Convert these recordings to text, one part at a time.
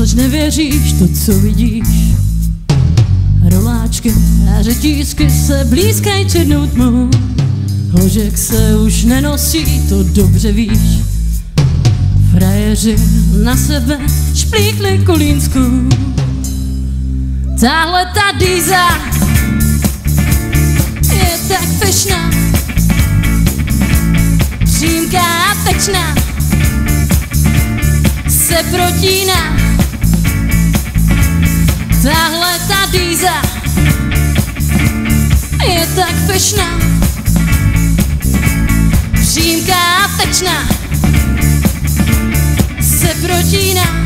Proč nevěříš to, co vidíš? Roláčky a řetízky se blízkají černou tmou. Hložek se už nenosí, to dobře víš. Frajeři na sebe šplíkli kolínskou. Tahle ta dýza je tak pyšná, přímká a tečná, se protíná. Tahle ta dýza je tak pyšná, přímká a tečná, se protíná.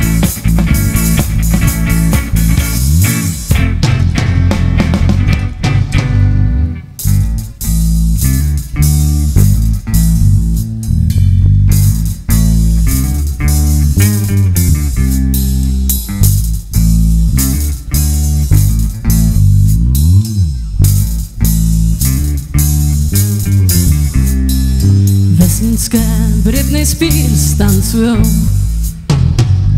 Vesnické Britney Spears tancujou,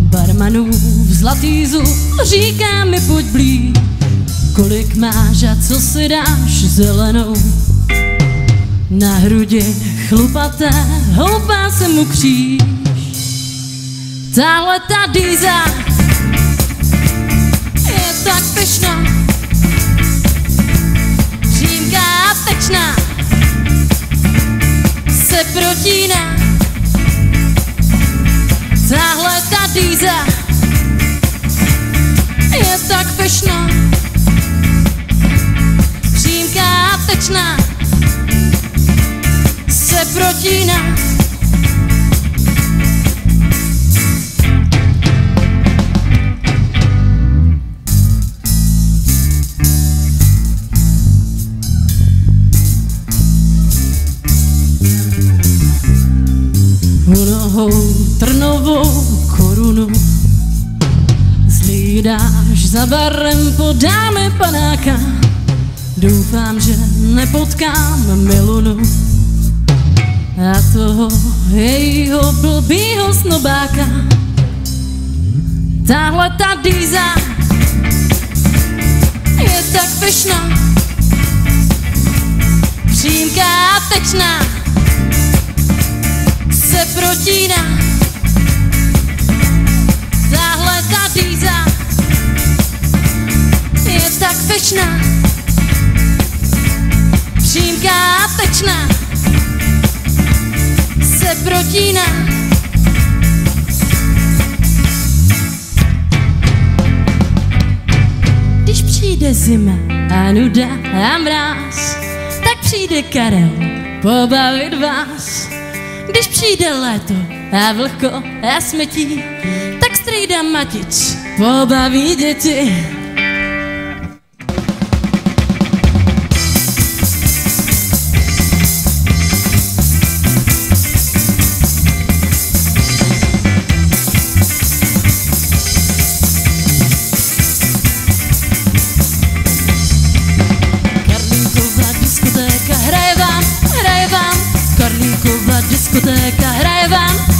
barmanů v zlatý zub říká mi pojď blíž. Kolik máš a co si dáš zelenou? Na hrudi chlupaté houpá se mu kříž. Tahle ta dýza je tak pyšná, přímká a tečná, se protíná. Tahle ta dýza je tak pyšná, přímká a tečná, se protíná. U nohou trnovou korunu zhlídáš za barem, podáme panáka. Doufám, že nepotkám Milunu a toho jejího blbýho snobáka. Tahle ta dýza je tak pyšná, přímká a tečná, se protíná. Tahle ta dýza je tak pyšná, přímká a tečná, se protíná. Když přijde zima a nuda a mráz, tak přijde Karel pobavit vás. Když přijde léto a vlhko a smetí, tak strejda Matič pobaví děti. Karlínkova diskotéka hraje vám, Karlínkova diskotéka hraje vám.